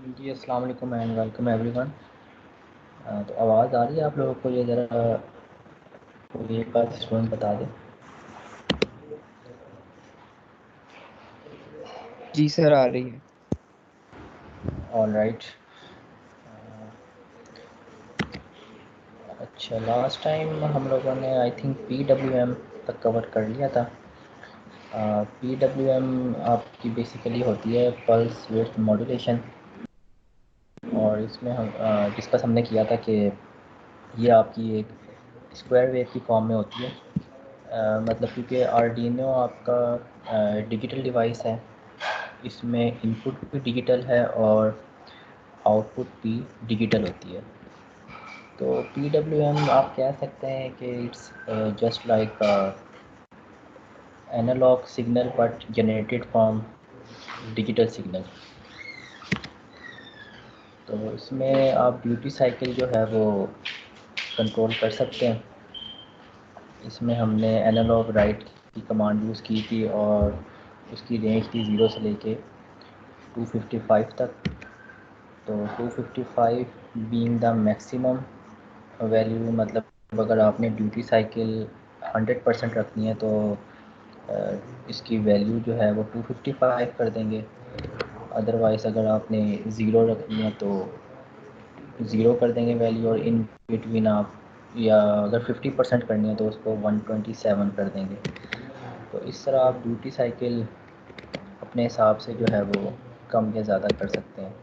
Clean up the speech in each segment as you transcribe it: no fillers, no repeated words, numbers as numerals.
जी, अस्सलाम वालेकुम and welcome everyone. तो आवाज़ आ रही है आप लोगों को? ये ज़रा कोई एक बात स्टूडेंट बता दे। जी सर, आ रही है। All right. अच्छा, लास्ट टाइम हम लोगों ने आई थिंक पीडब्ल्यूएम तक कवर कर लिया था। पीडब्ल्यूएम आपकी बेसिकली होती है पल्स विड्थ मॉड्यूलेशन, और इसमें हम डिस्कस हमने किया था कि ये आपकी एक स्क्वायर वेव की फॉर्म में होती है। मतलब क्योंकि आर्डिनो आपका डिजिटल डिवाइस है, इसमें इनपुट भी डिजिटल है और आउटपुट भी डिजिटल होती है। तो पी डब्ल्यू एम आप कह सकते हैं कि it's just like analogue signal but generated from digital signal. तो इसमें आप ड्यूटी साइकिल जो है वो कंट्रोल कर सकते हैं। इसमें हमने एनालॉग राइट की कमांड यूज़ की थी और उसकी रेंज थी 0 से लेके 255 तक। तो 255 बीइंग द मैक्सिमम वैल्यू, मतलब अगर आपने ड्यूटी साइकिल 100% रखनी है तो इसकी वैल्यू जो है वो 255 कर देंगे। अदरवाइज़ अगर आपने ज़ीरो रखनी है तो ज़ीरो कर देंगे वैल्यू, और इन बिटवीन आप, या अगर 50% करनी है तो उसको 127 कर देंगे। तो इस तरह आप ड्यूटी साइकिल अपने हिसाब से जो है वो कम या ज़्यादा कर सकते हैं।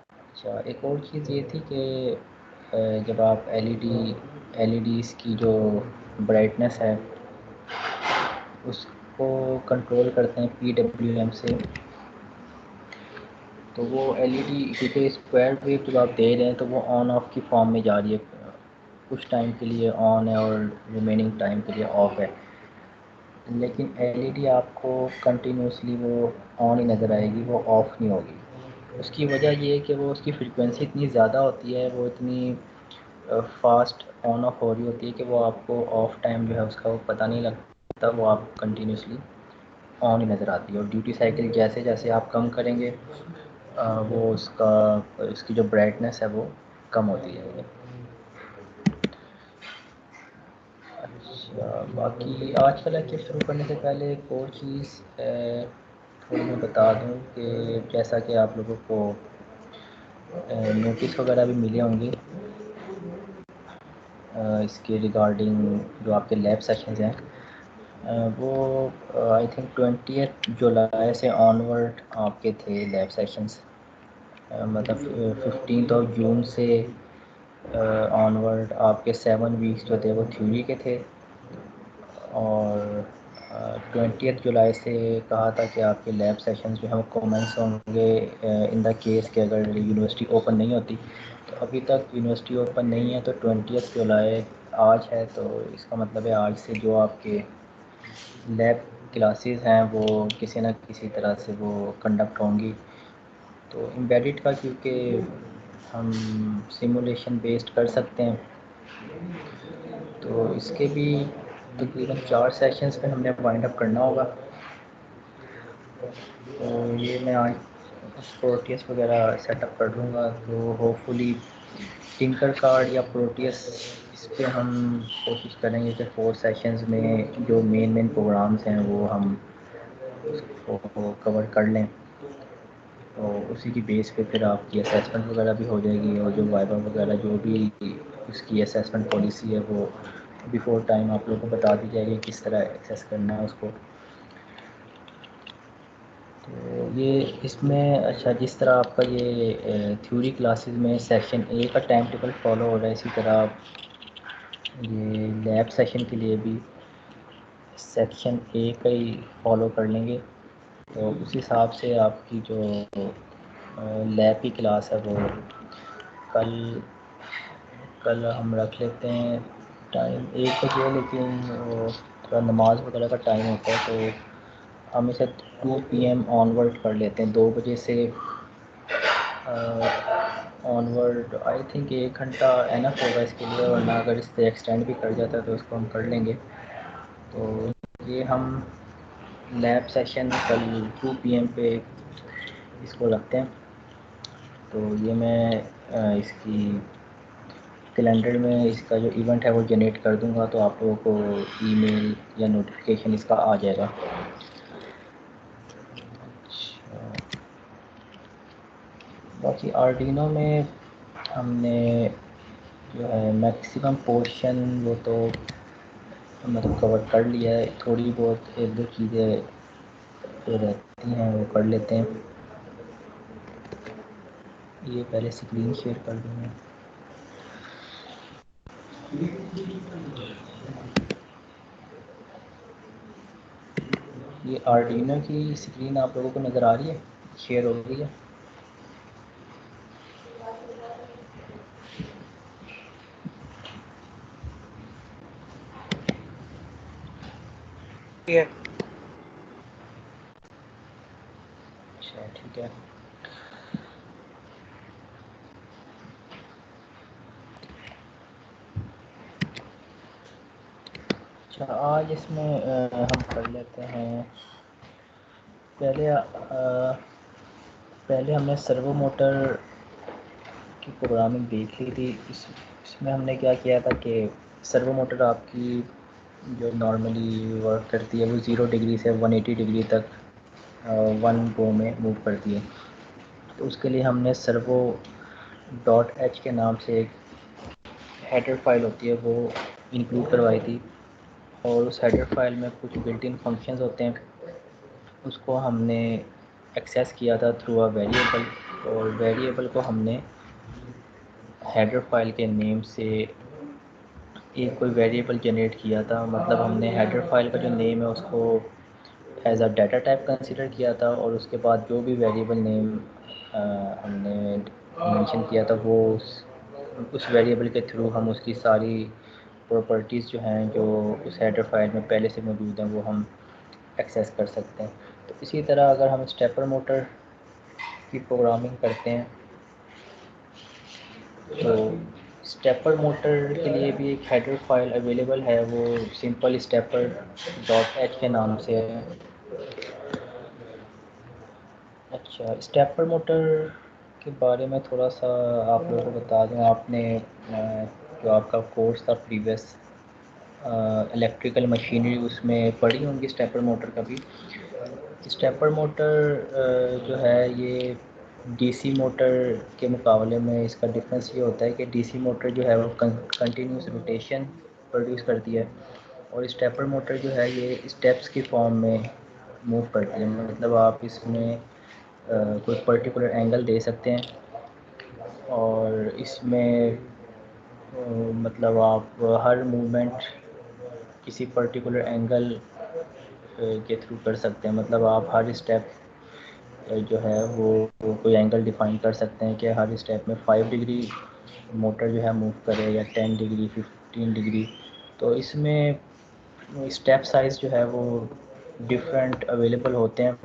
अच्छा, एक और चीज़ ये थी कि जब आप एलईडीज़ की जो ब्राइटनेस है उसको कंट्रोल करते हैं पीडब्ल्यूएम से, तो वो एलईडी क्योंकि स्क्वायर वेव जब आप दे रहे हैं तो वो ऑन ऑफ की फॉर्म में जा रही है। कुछ टाइम के लिए ऑन है और रिमेनिंग टाइम के लिए ऑफ है, लेकिन एलईडी आपको कंटिन्यूसली वो ऑन ही नज़र आएगी, वो ऑफ़ नहीं होगी। उसकी वजह ये है कि वो उसकी फ्रीक्वेंसी इतनी ज़्यादा होती है, वो इतनी फास्ट ऑन ऑफ हो रही होती है कि वो आपको ऑफ टाइम जो है उसका वो पता नहीं लगता, वो आप कंटिन्यूसली ऑन ही नज़र आती है। और ड्यूटी साइकिल जैसे जैसे आप कम करेंगे वो इसकी जो ब्राइटनेस है वो कम होती जाएगी। अच्छा, बाकी आज का लेक्चर शुरू करने से पहले एक और चीज़ थोड़ी मैं बता दूं कि जैसा कि आप लोगों को नोटिस वगैरह भी मिले होंगे इसके रिगार्डिंग, जो आपके लैब सेशंस हैं वो आई थिंक 20 जुलाई से ऑनवर्ड आपके थे लैब सेशंस। मतलब 15 जून से ऑनवर्ड आपके 7 वीक्स जो थे वो थ्योरी के थे, और 20 जुलाई से कहा था कि आपके लैब सेशंस जो हैं वो कमेंस होंगे इन द केस कि अगर यूनिवर्सिटी ओपन नहीं होती। तो अभी तक यूनिवर्सिटी ओपन नहीं है, तो 20 जुलाई आज है, तो इसका मतलब है आज से जो आपके लैब क्लासेस हैं वो किसी न किसी तरह से वो कंडक्ट होंगी। तो एम्बेडेड का क्योंकि हम सिमुलेशन बेस्ड कर सकते हैं, तो इसके भी तकरीबन 4 सेशंस पे हमने वाइंड अप करना होगा। तो ये मैं आज प्रोटियस वगैरह सेटअप कर लूँगा, तो होपफुली टिंकर कार्ड या प्रोटियस इस पे हम कोशिश करेंगे कि 4 सेशंस में जो मेन प्रोग्राम्स हैं वो हम उसको कवर कर लें। तो उसी की बेस पे फिर आपकी असेसमेंट वगैरह भी हो जाएगी, और जो वाइवा वगैरह जो भी उसकी असेसमेंट पॉलिसी है वो बिफ़ोर टाइम आप लोगों को बता दी जाएगी किस तरह एक्सेस करना है उसको। तो ये इसमें अच्छा, जिस तरह आपका ये थ्योरी क्लासेस में सेक्शन ए का टाइम टेबल फॉलो हो रहा है, इसी तरह ये लैब सेशन के लिए भी सेक्शन ए का ही फॉलो कर लेंगे। तो उस हिसाब से आपकी जो लैब की क्लास है वो कल कल हम रख लेते हैं टाइम 1 बजे, लेकिन वो थोड़ा नमाज वगैरह का टाइम होता है, तो हम इसे 2 PM ऑनवर्ड कर लेते हैं। 2 बजे से ऑनवर्ड आई थिंक 1 घंटा एनफ होगा इसके लिए, वरना अगर इससे एक्सटेंड भी कर जाता है तो उसको हम कर लेंगे। तो ये हम लैब सेशन कल 2 PM पे इसको रखते हैं। तो ये मैं इसकी कैलेंडर में इसका जो इवेंट है वो जनरेट कर दूंगा, तो आप लोगों को ईमेल या नोटिफिकेशन इसका आ जाएगा। अच्छा, बाकी आर्डिनो में हमने जो है मैक्सिमम पोर्शन वो तो मतलब कवर कर लिया है। थोड़ी बहुत एक दो चीज़ें जो रहती हैं वो कर लेते हैं। ये पहले स्क्रीन शेयर कर दूँगा। ये आर्डिनो की स्क्रीन आप लोगों को नज़र आ रही है, शेयर हो रही है? अच्छा ठीक है। अच्छा, आज इसमें हम कर लेते हैं। पहले हमने सर्वो मोटर की प्रोग्रामिंग देख ली थी। इसमें हमने क्या किया था कि सर्वो मोटर आपकी जो नॉर्मली वर्क करती है वो 0 डिग्री से 180 डिग्री तक वन गो में मूव करती है। तो उसके लिए हमने सर्वो डॉट एच के नाम से एक हेडर फाइल होती है वो इंक्लूड करवाई थी, और उस हेडर फाइल में कुछ बिल्ट इन फंक्शंस होते हैं, उसको हमने एक्सेस किया था थ्रू अ वेरिएबल। और वेरिएबल को हमने हेडर फाइल के नेम से एक कोई वेरिएबल जनरेट किया था। मतलब हमने हेडर फाइल का जो नेम है उसको as a data type consider किया था, और उसके बाद जो भी वेरिएबल नेम हमने मेंशन किया था वो उस वेरिएबल के थ्रू हम उसकी सारी प्रॉपर्टीज़ जो हैं जो उस हेडर फाइल में पहले से मौजूद हैं वो हम एक्सेस कर सकते हैं। तो इसी तरह अगर हम स्टेपर मोटर की प्रोग्रामिंग करते हैं तो स्टेपर मोटर के लिए भी एक हेडर फाइल अवेलेबल है, वो सिंपल स्टेपर डॉट एच के नाम से है। अच्छा, स्टेपर मोटर के बारे में थोड़ा सा आप लोगों को बता दूं। आपने जो आपका कोर्स था प्रीवियस इलेक्ट्रिकल मशीनरी, उसमें पढ़ी होंगी स्टेपर मोटर का भी। स्टेपर मोटर जो है ये डीसी मोटर के मुकाबले में इसका डिफरेंस ये होता है कि डीसी मोटर जो है वो कंटिन्यूस रोटेशन प्रोड्यूस करती है, और स्टेपर मोटर जो है ये स्टेप्स की फॉर्म में मूव करती है। मतलब आप इसमें कोई पर्टिकुलर एंगल दे सकते हैं, और इसमें मतलब आप हर मूवमेंट किसी पर्टिकुलर एंगल के थ्रू कर सकते हैं। मतलब आप हर स्टेप जो है वो कोई एंगल डिफाइन कर सकते हैं कि हर स्टेप में 5 डिग्री मोटर जो है मूव करे या 10 डिग्री 15 डिग्री। तो इसमें स्टेप साइज़ जो है वो डिफरेंट अवेलेबल होते हैं,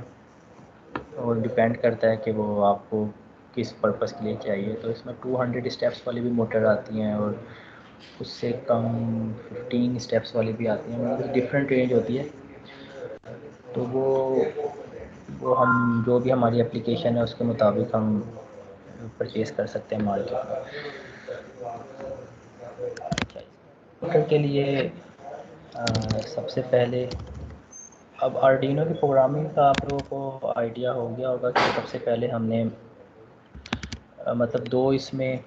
और डिपेंड करता है कि वो आपको किस पर्पस के लिए चाहिए। तो इसमें 200 स्टेप्स वाली भी मोटर आती हैं, और उससे कम 15 स्टेप्स वाली भी आती हैं। मतलब डिफरेंट रेंज होती है। तो वो हम जो भी हमारी एप्लीकेशन है उसके मुताबिक हम परचेज़ कर सकते हैं मार्केट में। मोटर के लिए सबसे पहले, अब आर्डिनो की प्रोग्रामिंग का आप लोगों को आइडिया हो गया होगा कि सबसे पहले हमने मतलब दो इसमें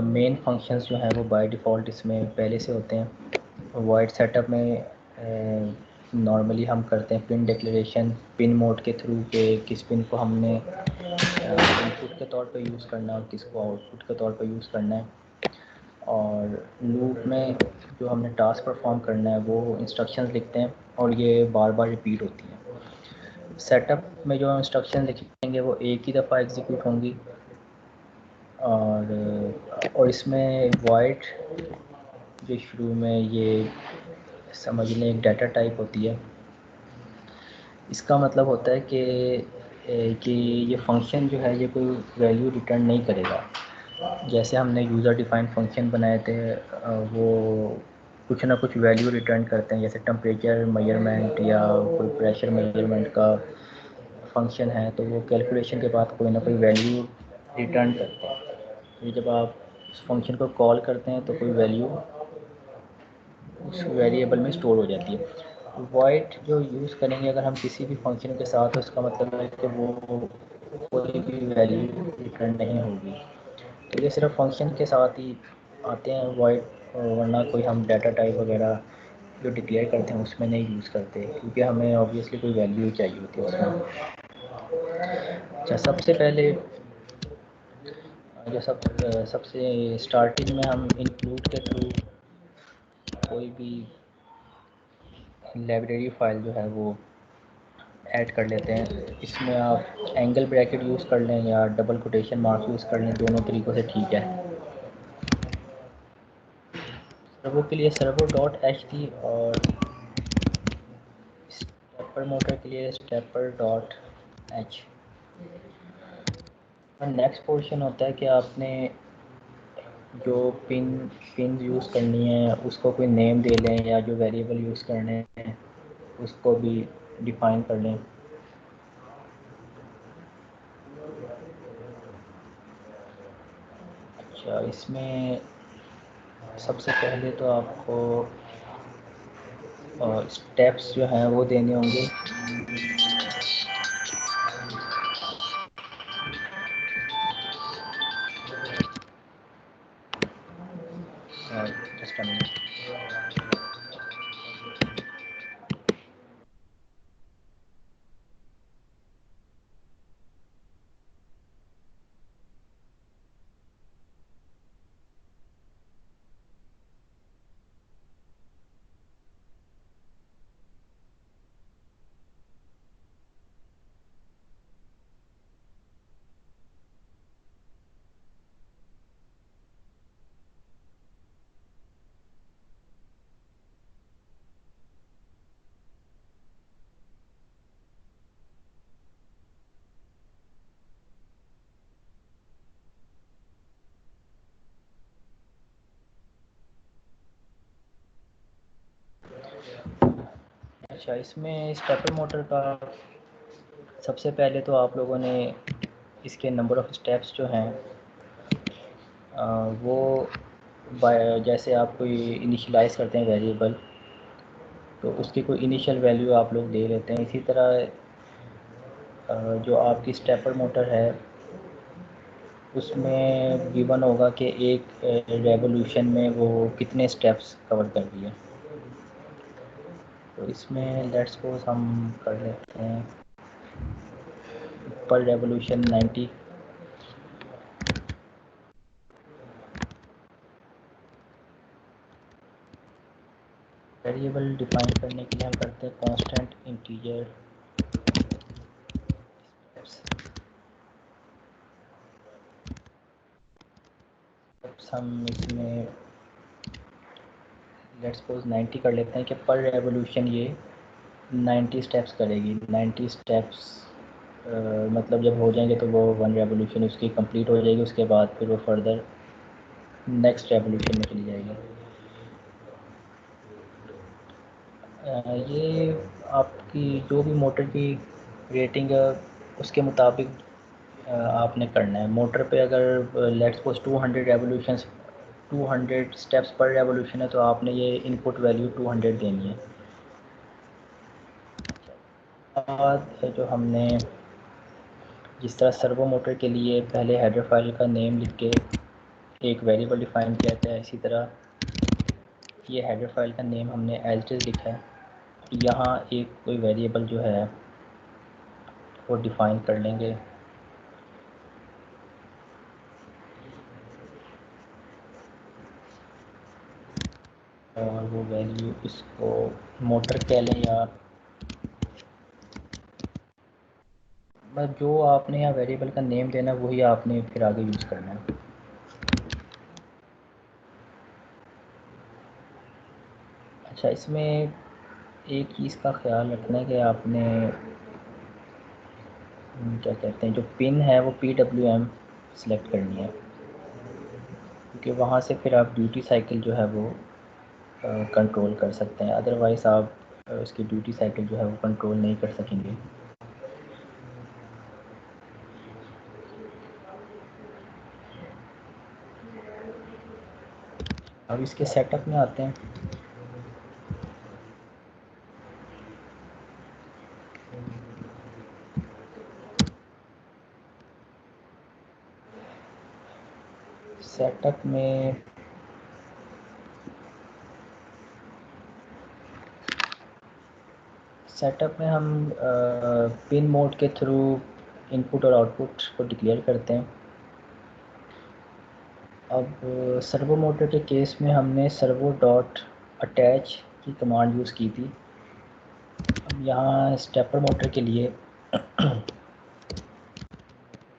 मेन फंक्शंस जो हैं वो बाय डिफ़ॉल्ट इसमें पहले से होते हैं। वॉइड सेटअप में नॉर्मली हम करते हैं पिन डिक्लेरेशन पिन मोड के थ्रू के किस पिन को हमने इनपुट के तौर पे यूज़ करना है और किसको आउटपुट के तौर पे यूज़ करना है। और लूप में जो हमने टास्क परफॉर्म करना है वो इंस्ट्रक्शंस लिखते हैं, और ये बार बार रिपीट होती हैं। सेटअप में जो इंस्ट्रक्शन लिखेंगे वो एक ही दफ़ा एग्जीक्यूट होंगी, और इसमें वॉइड जो शुरू में ये समझ लें एक डाटा टाइप होती है। इसका मतलब होता है कि ये फंक्शन जो है ये कोई वैल्यू रिटर्न नहीं करेगा। जैसे हमने यूज़र डिफाइंड फंक्शन बनाए थे वो कुछ ना कुछ वैल्यू रिटर्न करते हैं, जैसे टेम्परेचर मेजरमेंट या कोई प्रेशर मेजरमेंट का फंक्शन है तो वो कैलकुलेशन के बाद कोई ना कोई वैल्यू रिटर्न करते हैं। तो जब आप उस फंक्शन को कॉल करते हैं तो कोई वैल्यू उस वेरिएबल में स्टोर हो जाती है। वॉइड जो यूज़ करेंगे अगर हम किसी भी फंक्शन के साथ, तो उसका मतलब है कि वो कोई भी वैल्यू रिटर्न नहीं होगी। तो ये सिर्फ फंक्शन के साथ ही आते हैं वॉइड, वरना कोई हम डाटा टाइप वगैरह जो डिक्लेयर करते हैं उसमें नहीं यूज़ करते, क्योंकि हमें ऑब्वियसली कोई वैल्यू चाहिए होती है उसमें। अच्छा, सबसे पहले जो सबसे स्टार्टिंग में हम इंक्लूड के थ्रू कोई भी लाइब्रेरी फाइल जो है वो ऐड कर लेते हैं। इसमें आप एंगल ब्रैकेट यूज़ कर लें या डबल कोटेशन मार्क यूज़ कर लें, दोनों तरीक़ों से ठीक है। सर्वो के लिए सर्वो डॉट एच थी और स्टेपर मोटर के लिए स्टेपर डॉट एच। और नेक्स्ट पोर्शन होता है कि आपने जो पिन यूज़ करनी है उसको कोई नेम दे लें, या जो वेरिएबल यूज़ करने हैं उसको भी डिफ़ाइन कर लें। अच्छा, इसमें सबसे पहले तो आपको स्टेप्स जो हैं वो देने होंगे। Just a minute. अच्छा, इसमें स्टेपर मोटर का सबसे पहले तो आप लोगों ने इसके नंबर ऑफ़ स्टेप्स जो हैं वो जैसे आप कोई इनिशियलाइज़ करते हैं वेरिएबल, तो उसकी कोई इनिशियल वैल्यू आप लोग दे लेते हैं। इसी तरह जो आपकी स्टेपर मोटर है उसमें गिवन होगा कि एक रेवोल्यूशन में वो कितने स्टेप्स कवर कर दिए। तो इसमें लेट्स सपोज हम कर लेते हैं पर रेवोल्यूशन 90। वेरिएबल डिफाइन करने के लिए हम करते हैं कांस्टेंट इंटीजर स्टेप्स। हम इसमें लेट्स सपोज 90 कर लेते हैं कि पर रेवोल्यूशन ये 90 स्टेप्स करेगी। 90 स्टेप्स मतलब जब हो जाएंगे तो वो वन रेवोल्यूशन उसकी कंप्लीट हो जाएगी, उसके बाद फिर वो फर्दर नेक्स्ट रेवोल्यूशन में चली जाएगी। ये आपकी जो भी मोटर की रेटिंग है उसके मुताबिक आपने करना है। मोटर पे अगर लेट्स सपोज 200 रेवोल्यूशंस 200 स्टेप्स पर रेवोल्यूशन है तो आपने ये इनपुट वैल्यू 200 देनी है। बाद जो हमने जिस तरह सर्वो मोटर के लिए पहले हेडर फाइल का नेम लिख के एक वेरिएबल डिफ़ाइन किया था, इसी तरह ये हेडर फाइल का नेम हमने एज इट लिखा है। यहाँ एक कोई वेरिएबल जो है वो डिफ़ाइन कर लेंगे और वो वैल्यू इसको मोटर कह लें, या बस जो आपने यहाँ वेरिएबल का नेम देना वही आपने फिर आगे यूज़ करना है। अच्छा, इसमें एक चीज़ का ख्याल रखना है कि आपने क्या कहते हैं जो पिन है वो PWM सेलेक्ट करनी है, क्योंकि वहाँ से फिर आप ड्यूटी साइकिल जो है वो कंट्रोल कर सकते हैं। अदरवाइज़ आप उसकी ड्यूटी साइकिल जो है वो कंट्रोल नहीं कर सकेंगे। अब इसके सेटअप में आते हैं। सेटअप में हम पिन मोड के थ्रू इनपुट और आउटपुट को डिक्लेयर करते हैं। अब सर्वो मोटर के केस में हमने सर्वो डॉट अटैच की कमांड यूज़ की थी। अब यहाँ स्टेपर मोटर के लिए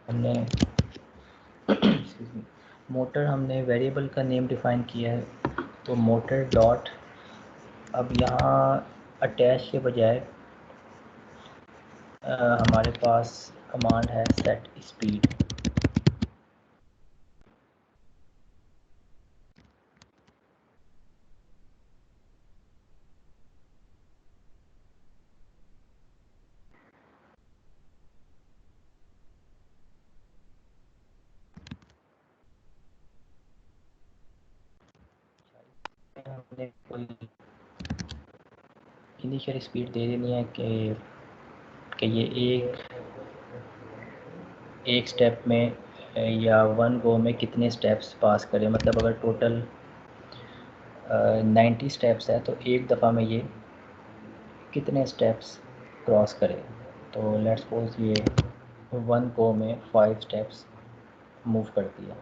हमने मोटर हमने वेरिएबल का नेम डिफ़ाइन किया है, तो मोटर डॉट, अब यहाँ अटैच के बजाय हमारे पास कमांड है सेट स्पीड। हमने कोई इनिशियल स्पीड दे देनी है कि ये एक स्टेप में या वन गो में कितने स्टेप्स पास करें। मतलब अगर टोटल 90 स्टेप्स है तो एक दफ़ा में ये कितने स्टेप्स क्रॉस करें। तो लेट्स सपोज ये वन गो में 5 स्टेप्स मूव करती है।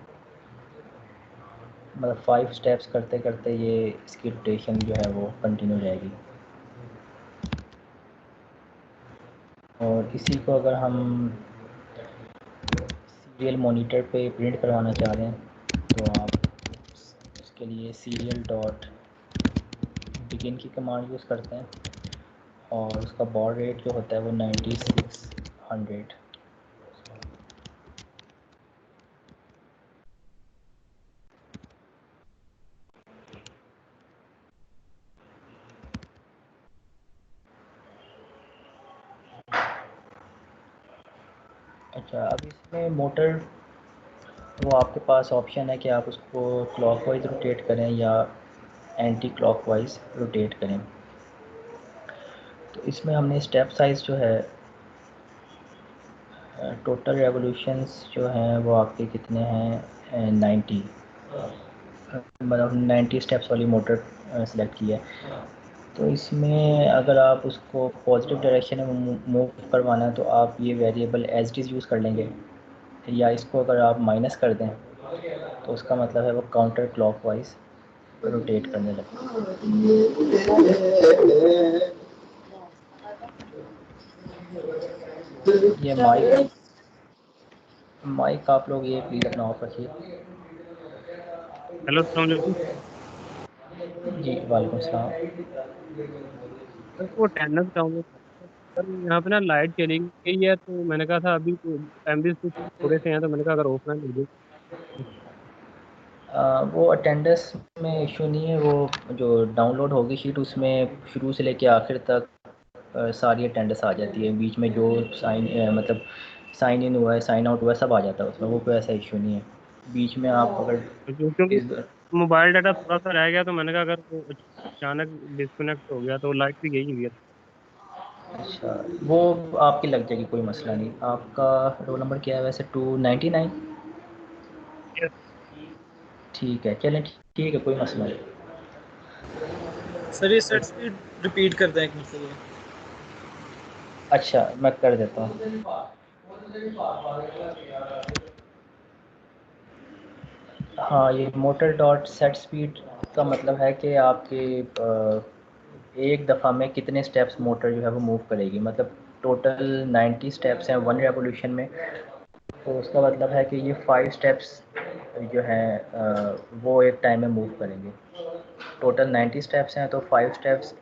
मतलब 5 स्टेप्स करते करते ये इसकी रोटेशन जो है वो कंटिन्यू रहेगी। और इसी को अगर हम सीरियल मॉनिटर पे प्रिंट करवाना चाह रहे हैं तो आप उसके लिए सीरियल डॉट बिगिन की कमांड यूज़ करते हैं और उसका बॉड रेट जो होता है वो 9600। अच्छा, अब इसमें मोटर वो आपके पास ऑप्शन है कि आप उसको क्लॉकवाइज रोटेट करें या एंटी क्लॉकवाइज रोटेट करें। तो इसमें हमने स्टेप साइज़ जो है टोटल रेवोल्यूशंस जो हैं वो आपके कितने हैं 90, मतलब 90 स्टेप्स वाली मोटर सेलेक्ट की है। तो इसमें अगर आप उसको पॉजिटिव डायरेक्शन में मूव करवाना है तो आप ये variable as it is use कर लेंगे, या इसको अगर आप माइनस कर दें तो उसका मतलब है वो काउंटर क्लॉकवाइज रोटेट करने लगेगा। ये माइक आप लोग ये प्लीज़ अपना ऑफ रखिए। हेलो, अस्सलाम वालेकुम। जी वालेकुम सलाम। सर, वो अटेंडेंस डाउनलोड सर, यहाँ पे ना लाइट चली गई है, तो मैंने कहा था अभी एमबी कुछ थोड़े से हैं, तो मैंने कहा अगर ऑफलाइन हो जाए। वो अटेंडेंस में इशू नहीं है। वो जो डाउनलोड होगी शीट उसमें शुरू से लेके आखिर तक सारी अटेंडेंस आ जाती है। बीच में जो मतलब साइन इन हुआ है, साइन आउट हुआ है, सब आ जाता है उसमें। वो कोई ऐसा इशू नहीं है। बीच में आप अगर क्योंकि इस मोबाइल डाटा थोड़ा सा रह गया, तो मैंने कहा अगर वो अचानक डिस्कनेक्ट हो गया तो लाइट भी गई हुई है। अच्छा, वो आपकी लग जाएगी, कोई मसला नहीं। आपका रोल नंबर क्या है वैसे? 299। Yes। ठीक है, चलें, ठीक है, कोई मसला नहीं। सर ये सेट स्पीड रिपीट कर दें एक मरतबा। अच्छा, मैं कर देता हूँ। हाँ, ये मोटर डॉट सेट स्पीड का मतलब है कि आपके एक दफ़ा में कितने स्टेप्स मोटर जो है वो मूव करेगी। मतलब टोटल 90 स्टेप्स हैं वन रेवोल्यूशन में, तो उसका मतलब है कि ये 5 स्टेप्स जो हैं वो एक टाइम में मूव करेंगे। टोटल 90 स्टेप्स हैं तो 5 स्टेप्स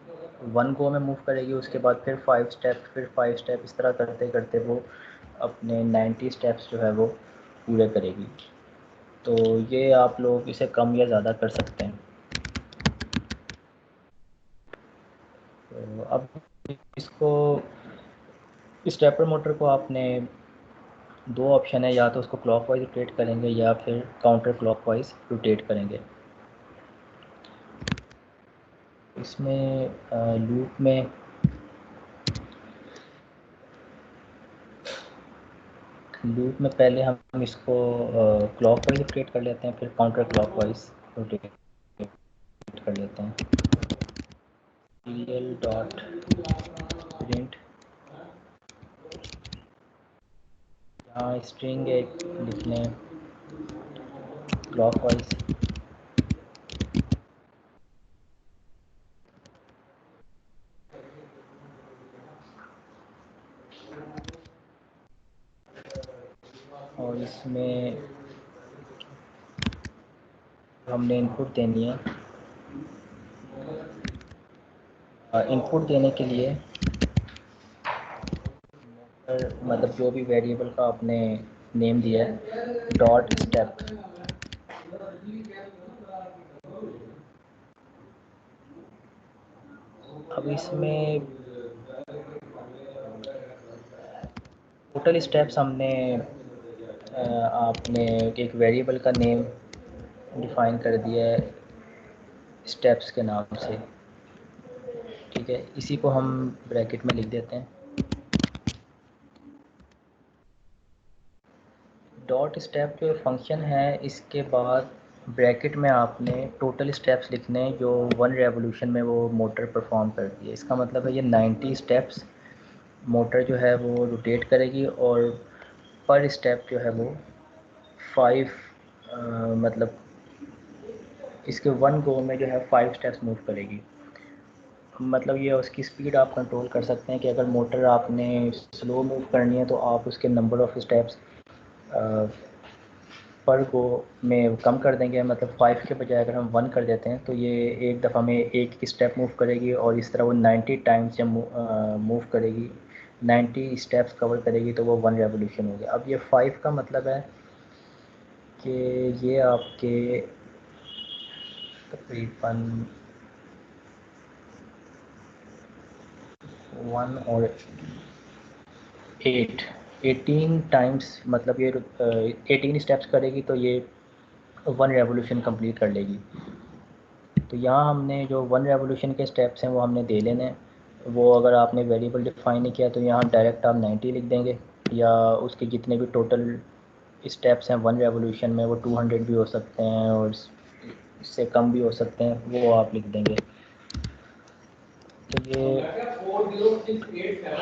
वन गो में मूव करेगी, उसके बाद फिर 5 स्टेप, फिर 5 स्टेप, इस तरह करते करते वो अपने 90 स्टेप्स जो है वो पूरे करेगी। तो ये आप लोग इसे कम या ज़्यादा कर सकते हैं। तो अब इसको स्टेपर मोटर को आपने दो ऑप्शन है, या तो उसको क्लॉकवाइज रोटेट करेंगे या फिर काउंटर क्लॉकवाइज रोटेट करेंगे। इसमें लूप में पहले हम इसको क्लॉकवाइज रोटेट कर लेते हैं, फिर काउंटर क्लॉकवाइज रोटेट कर लेते हैं। serial डॉट प्रिंट, यहाँ स्ट्रिंग एक लिख लें क्लॉकवाइज, और इसमें हमने इनपुट देनी है। इनपुट देने के लिए मतलब जो भी वेरिएबल का आपने नेम दिया है डॉट स्टेप, अब इसमें टोटल स्टेप्स हमने आपने एक वेरिएबल का नेम डिफाइन कर दिया है स्टेप्स के नाम से, ठीक है। इसी को हम ब्रैकेट में लिख देते हैं। डॉट स्टेप जो फंक्शन है, इसके बाद ब्रैकेट में आपने टोटल स्टेप्स लिखने हैं जो 1 रेवोल्यूशन में वो मोटर परफॉर्म करती है। इसका मतलब है ये 90 स्टेप्स मोटर जो है वो रोटेट करेगी, और पर स्टेप जो है वो 5 मतलब इसके 1 गो में जो है 5 स्टेप्स मूव करेगी। मतलब ये उसकी स्पीड आप कंट्रोल कर सकते हैं कि अगर मोटर आपने स्लो मूव करनी है तो आप उसके नंबर ऑफ़ स्टेप्स पर गो में कम कर देंगे। मतलब 5 के बजाय अगर हम 1 कर देते हैं तो ये एक दफ़ा में एक स्टेप मूव करेगी, और इस तरह वो 90 टाइम्स जब मूव करेगी, 90 स्टेप्स कवर करेगी, तो वो 1 रेवोल्यूशन हो गया। अब ये 5 का मतलब है कि ये आपके तकरीबन 1 और 18 टाइम्स, मतलब ये 18 स्टेप्स करेगी तो ये 1 रेवोल्यूशन कंप्लीट कर लेगी। तो यहाँ हमने जो 1 रेवोल्यूशन के स्टेप्स हैं वो हमने दे लेने हैं। वो अगर आपने वेरिएबल डिफाइन नहीं किया तो यहाँ डायरेक्ट आप 90 लिख देंगे, या उसके जितने भी टोटल स्टेप्स हैं 1 रेवोल्यूशन में वो 200 भी हो सकते हैं और इससे कम भी हो सकते हैं, वो आप लिख देंगे। तो ये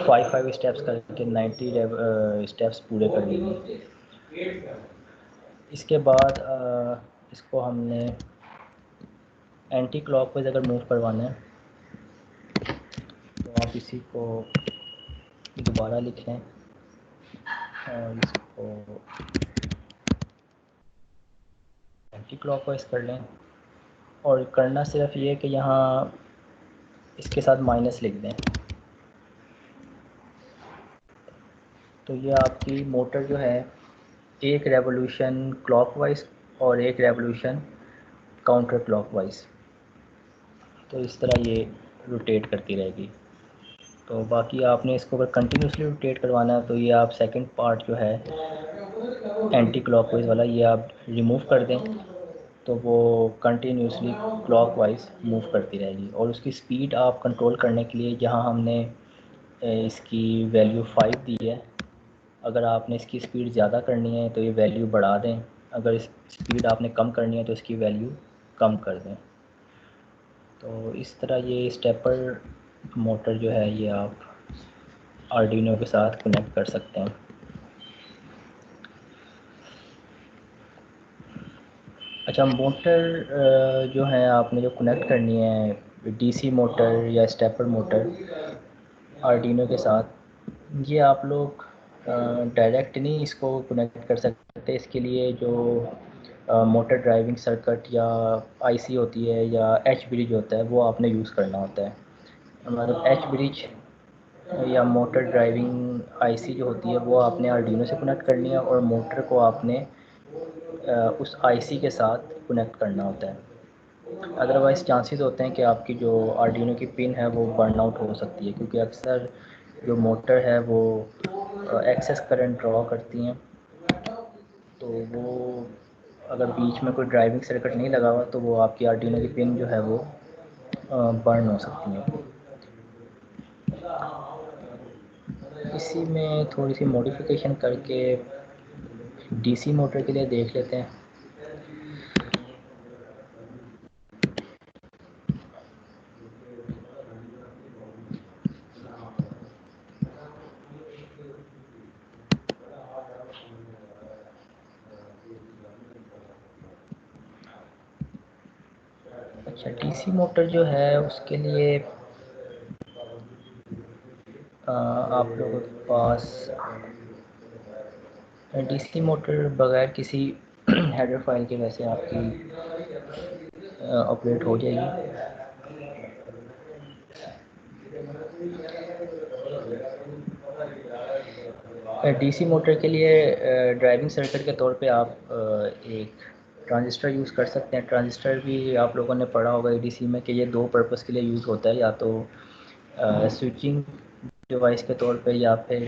5 स्टेप्स करके 90 स्टेप्स पूरे कर लेंगे। इसके बाद इसको हमने एंटी क्लॉकवाइज अगर मूव करवाना है तो आप इसी को दोबारा लिख लें और इसको एंटी क्लॉकवाइज कर लें, और करना सिर्फ ये कि यहाँ इसके साथ माइनस लिख दें। तो ये आपकी मोटर जो है एक रेवोल्यूशन क्लॉकवाइज और एक रेवोल्यूशन काउंटर क्लॉकवाइज, तो इस तरह ये रोटेट करती रहेगी। तो बाकी आपने इसको अगर कंटिन्यूसली रोटेट करवाना है तो ये आप सेकंड पार्ट जो है एंटी क्लॉकवाइज वाला ये आप रिमूव कर दें, तो वो कंटिन्यूसली क्लॉकवाइज मूव करती रहेगी। और उसकी स्पीड आप कंट्रोल करने के लिए जहाँ हमने इसकी वैल्यू 5 दी है, अगर आपने इसकी स्पीड ज़्यादा करनी है तो ये वैल्यू बढ़ा दें, अगर इस स्पीड आपने कम करनी है तो इसकी वैल्यू कम कर दें। तो इस तरह ये स्टेपर मोटर जो है ये आप आर्डिनो के साथ कनेक्ट कर सकते हैं। अच्छा, मोटर जो है आपने जो कनेक्ट करनी है डीसी मोटर या स्टेपर मोटर आर्डिनो के साथ, ये आप लोग डायरेक्ट नहीं इसको कनेक्ट कर सकते। इसके लिए जो मोटर ड्राइविंग सर्किट या आईसी होती है या एच ब्रिज होता है वो आपने यूज़ करना होता है। मतलब एच ब्रिज या मोटर ड्राइविंग आईसी जो होती है वो आपने आर्डिनो से कनेक्ट करनी है, और मोटर को आपने उस आईसी के साथ कनेक्ट करना होता है। अदरवाइज़ चांसेस होते हैं कि आपकी जो आर्डिनो की पिन है वो बर्न आउट हो सकती है, क्योंकि अक्सर जो मोटर है वो एक्सेस करंट ड्रॉ करती हैं। तो वो अगर बीच में कोई ड्राइविंग सर्किट नहीं लगा हुआ तो वो आपकी आर्डिनो की पिन जो है वो बर्न हो सकती हैं। इसी में थोड़ी सी मॉडिफिकेशन करके डीसी मोटर के लिए देख लेते हैं। अच्छा, डीसी मोटर जो है उसके लिए आप लोगों के पास डीसी मोटर बगैर किसी हेडर फाइल के वैसे आपकी ऑपरेट हो जाएगी। डीसी मोटर के लिए ड्राइविंग सर्किट के तौर पे आप एक ट्रांजिस्टर यूज़ कर सकते हैं। ट्रांजिस्टर भी आप लोगों ने पढ़ा होगा एडीसी में कि ये दो पर्पस के लिए यूज़ होता है, या तो स्विचिंग डिवाइस के तौर पे या फिर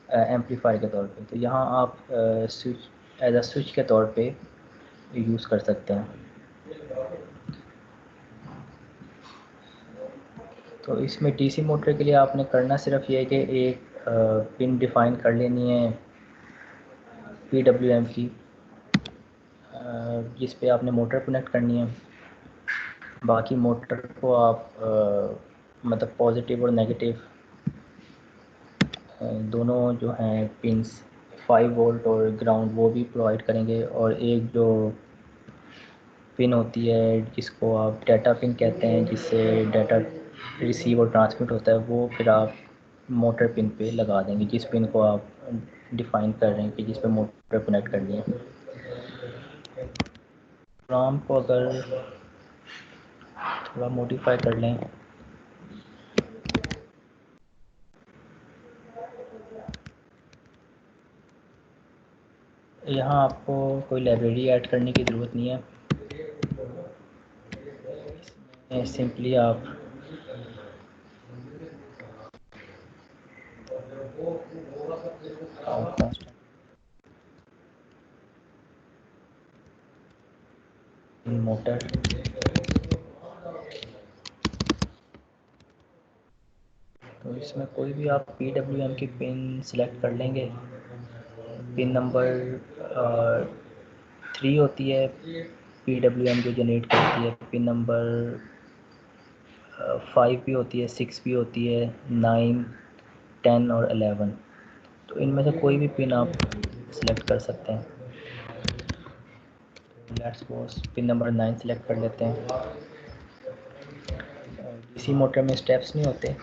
एम्पलीफायर के तौर पे। तो यहाँ आप स्विच एज अ स्विच के तौर पे यूज़ कर सकते हैं। तो इसमें डीसी मोटर के लिए आपने करना सिर्फ ये है कि एक पिन डिफ़ाइन कर लेनी है PWM की, जिस पे आपने मोटर कनेक्ट करनी है। बाकी मोटर को आप मतलब पॉजिटिव और नेगेटिव दोनों जो हैं पिंस 5 वोल्ट और ग्राउंड वो भी प्रोवाइड करेंगे। और एक जो पिन होती है जिसको आप डाटा पिन कहते हैं, जिससे डाटा रिसीव और ट्रांसमिट होता है, वो फिर आप मोटर पिन पे लगा देंगे, जिस पिन को आप डिफ़ाइन कर रहे हैं कि जिस पे मोटर कनेक्ट करनी है। प्रोग्राम को अगर थोड़ा मॉडिफाई कर लें, यहाँ आपको कोई लाइब्रेरी ऐड करने की ज़रूरत नहीं है। सिंपली आप मोटर तो इसमें कोई भी आप PWM की पिन सिलेक्ट कर लेंगे। पिन नंबर 3 होती है PWM जो जनरेट करती है। पिन नंबर 5 भी होती है, 6 भी होती है, 9, 10 और 11। तो इनमें से कोई भी पिन आप सिलेक्ट कर सकते हैं। Let's suppose pin number 9 select कर लेते हैं। डीसी मोटर में स्टेप्स नहीं होते,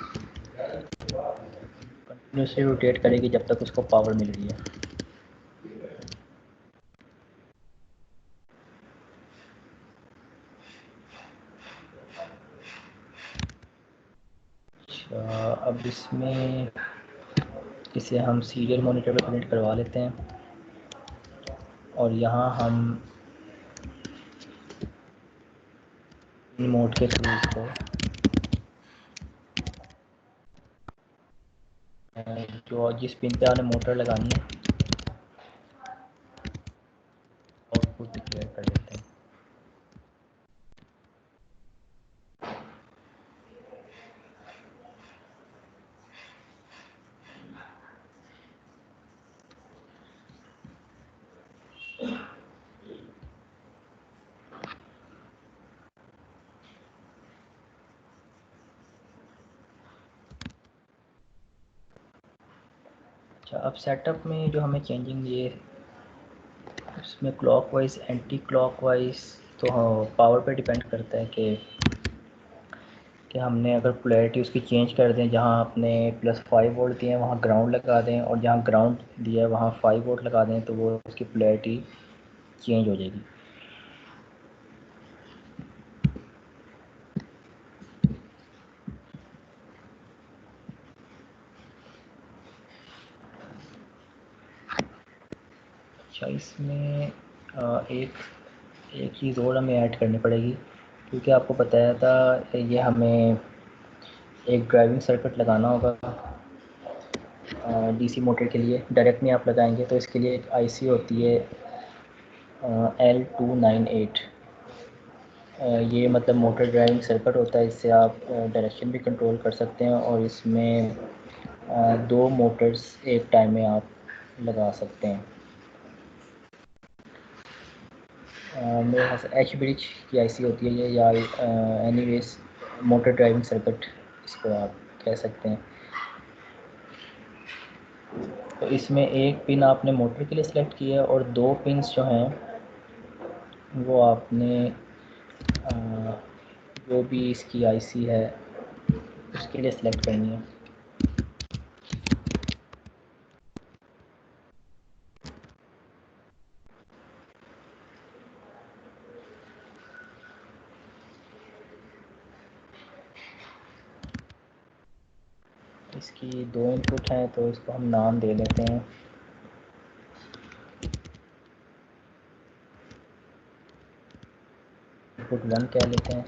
कंटिन्यूसली रोटेट करेगी जब तक उसको पावर मिल रही है। अच्छा, अब इसमें इसे हम सीरियल मॉनिटर पर कनेक्ट करवा लेते हैं और यहाँ हम रिमोट के थ्रू इसको जो जिस पिन पे आपने मोटर लगानी है आउटपुट डिक्लेयर कर लेते हैं। अच्छा, अब सेटअप में जो हमें चेंजिंग ये इसमें क्लॉकवाइज एंटी क्लॉकवाइज तो पावर पे डिपेंड करता है कि हमने अगर पोलैरिटी उसकी चेंज कर दें, जहाँ आपने +5 वोल्ट दिए हैं वहाँ ग्राउंड लगा दें, और जहाँ ग्राउंड दिया है वहाँ 5 वोल्ट लगा दें, तो वो उसकी पोलैरिटी चेंज हो जाएगी। अच्छा, इसमें एक चीज़ और हमें ऐड करनी पड़ेगी, क्योंकि आपको बताया था ये हमें एक ड्राइविंग सर्किट लगाना होगा डीसी मोटर के लिए। डायरेक्ट नहीं आप लगाएंगे, तो इसके लिए एक आईसी होती है L298। ये मतलब मोटर ड्राइविंग सर्किट होता है, इससे आप डायरेक्शन भी कंट्रोल कर सकते हैं और इसमें 2 मोटर्स एक टाइम में आप लगा सकते हैं। मेरे पास एच ब्रिज की आईसी होती है ये, या एनीवेज मोटर ड्राइविंग सर्किट इसको आप कह सकते हैं। तो इसमें एक पिन आपने मोटर के लिए सिलेक्ट किया है और 2 पिन्स जो हैं वो आपने जो भी इसकी आईसी है उसके लिए सिलेक्ट करनी है। इसकी 2 इनपुट हैं तो इसको हम नाम दे लेते हैं। इनपुट 1 कह लेते हैं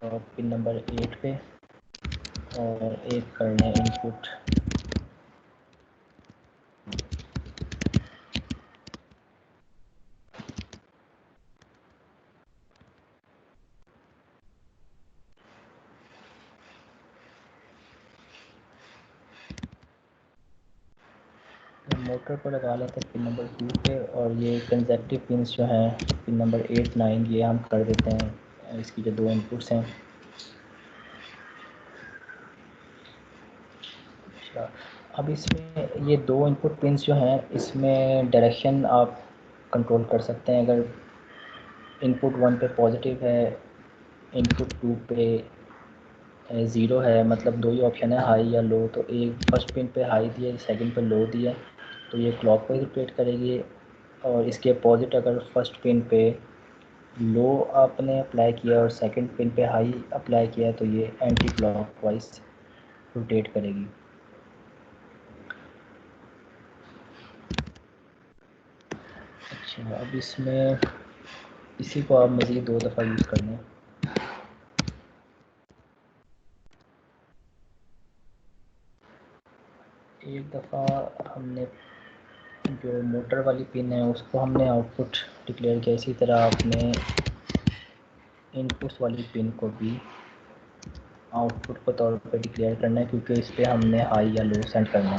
और पिन नंबर 8 पे, और एक कर लें इनपुट मोटर को लगा लेते हैं पिन नंबर 2 पे, और ये कंसेप्टिव पिंस जो हैं पिन नंबर 8, 9 ये हम कर देते हैं इसकी जो 2 इनपुट्स हैं। अच्छा, अब इसमें ये 2 इनपुट पिंस जो हैं इसमें डायरेक्शन आप कंट्रोल कर सकते हैं। अगर इनपुट 1 पे पॉजिटिव है, इनपुट 2 पे 0 है, मतलब 2 ही ऑप्शन है, हाई या लो। तो एक फर्स्ट पिन पे हाई दिया, सेकंड पे लो दिया, तो ये क्लॉकवाइज रोटेट करेगी। और इसके अपोजिट अगर फर्स्ट पिन पे लो आपने अप्लाई किया और सेकंड पिन पे हाई अप्लाई किया तो ये एंटी क्लॉकवाइज रोटेट करेगी। अच्छा, अब इसमें इसी को आप मज़ीद 2 दफ़ा यूज़ कर लें। एक दफ़ा हमने जो मोटर वाली पिन है उसको हमने आउटपुट डिक्लेयर किया, इसी तरह आपने इनपुट्स वाली पिन को भी आउटपुट के तौर पर डिक्लेयर करना है, क्योंकि इस पर हमने हाई या लो सेंड करना है।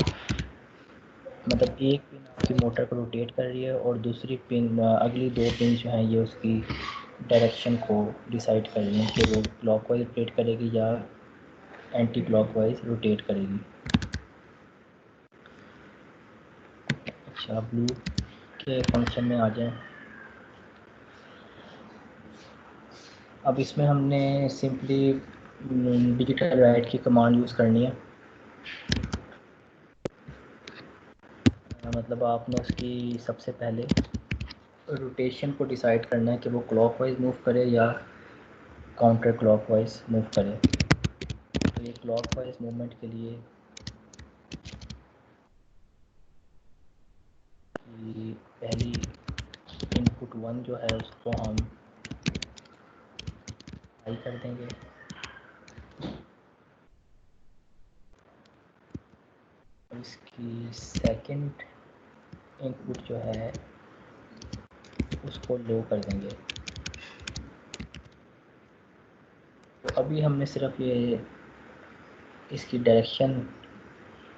मतलब एक पिन आपकी मोटर को रोटेट कर रही है और दूसरी पिन अगली 2 पिन जो हैं ये उसकी डायरेक्शन को डिसाइड कर रही हैं कि वो क्लॉकवाइज रोटेट करेगी या एंटी क्लॉकवाइज रोटेट करेगी। अच्छा, ब्लू के फंक्शन में आ जाएं। अब इसमें हमने सिंपली डिजिटल राइट की कमांड यूज़ करनी है। मतलब आपने उसकी सबसे पहले रोटेशन को डिसाइड करना है कि वो क्लॉकवाइज मूव करे या काउंटर क्लॉकवाइज मूव करे। तो ये क्लॉकवाइज मूवमेंट के लिए पहली इनपुट 1 जो है उसको हम हाई कर देंगे, और इसकी सेकंड इनपुट जो है उसको लो कर देंगे। तो अभी हमने सिर्फ ये इसकी डायरेक्शन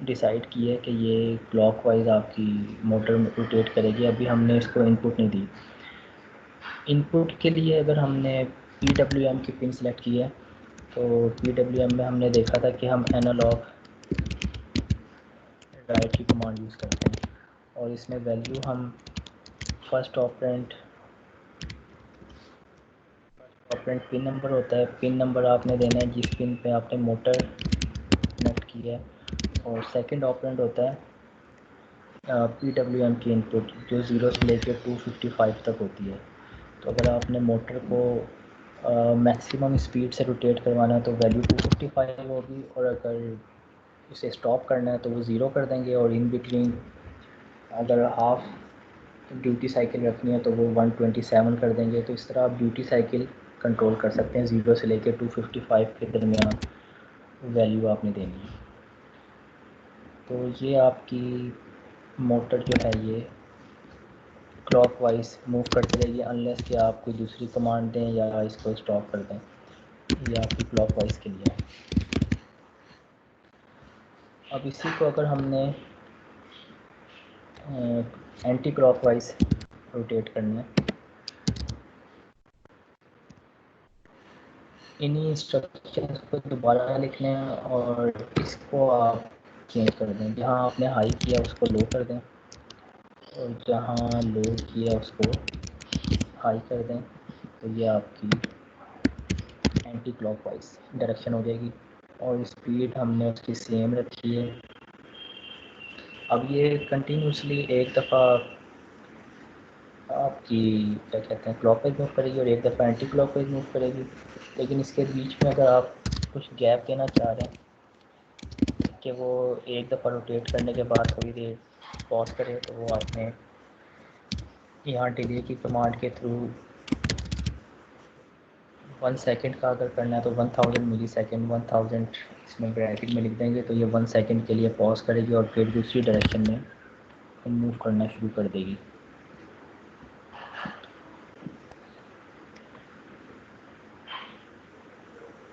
डिसाइड की है कि ये क्लॉकवाइज आपकी मोटर रोटेट करेगी। अभी हमने इसको इनपुट नहीं दी। इनपुट के लिए अगर हमने PWM की पिन सेलेक्ट की है तो PWM में हमने देखा था कि हम एनालॉग राइट की कमांड यूज़ करते हैं, और इसमें वैल्यू हम फर्स्ट ऑपरेंट पिन नंबर होता है, पिन नंबर आपने देना है जिस पिन पे आपने मोटर कनेक्ट की है, और सेकंड ऑपरेंट होता है PWM की इनपुट जो 0 से लेकर 255 तक होती है। तो अगर आपने मोटर को मैक्सिमम स्पीड से रोटेट करवाना है तो वैल्यू 255 होगी, और अगर उसे स्टॉप करना है तो वो 0 कर देंगे, और इन बिटवीन अगर हाफ ड्यूटी साइकिल रखनी है तो वो 127 कर देंगे। तो इस तरह आप ड्यूटी साइकिल कंट्रोल कर सकते हैं, 0 से लेकर 255 के दरमियान वैल्यू आपने देनी है। तो ये आपकी मोटर जो है ये क्लॉकवाइज मूव करती रहेगी अनलेस कि आप कोई दूसरी कमांड दें या इसको स्टॉप कर दें। ये आपकी क्लॉकवाइज के लिए है। अब इसी को अगर हमने एंटी क्लॉकवाइज रोटेट करना है, इन्हीं इंस्ट्रक्शंस को दोबारा लिखने हैं और इसको आप चेंज कर दें। जहाँ आपने हाई किया उसको लो कर दें और जहाँ लो किया उसको हाई कर दें। तो ये आपकी एंटी क्लॉकवाइज डायरेक्शन हो जाएगी और स्पीड हमने उसकी सेम रखी है। अब ये कंटिन्यूसली एक दफ़ा आपकी क्या कहते हैं क्लॉकवाइज मूव करेगी और एक दफ़ा एंटी क्लॉकवाइज मूव करेगी। लेकिन इसके बीच में अगर आप कुछ गैप देना चाह रहे हैं कि वो एक दफ़ा रोटेट करने के बाद थोड़ी देर पॉज करे, तो वो आपने यहाँ डिले की कमांड के थ्रू 1 सेकंड का अगर करना है तो 1000 मिली सेकेंड 1000 इसमें ब्रैकेट में लिख देंगे तो ये 1 सेकंड के लिए पॉज करेगी और फिर दूसरी डायरेक्शन में मूव करना शुरू कर देगी।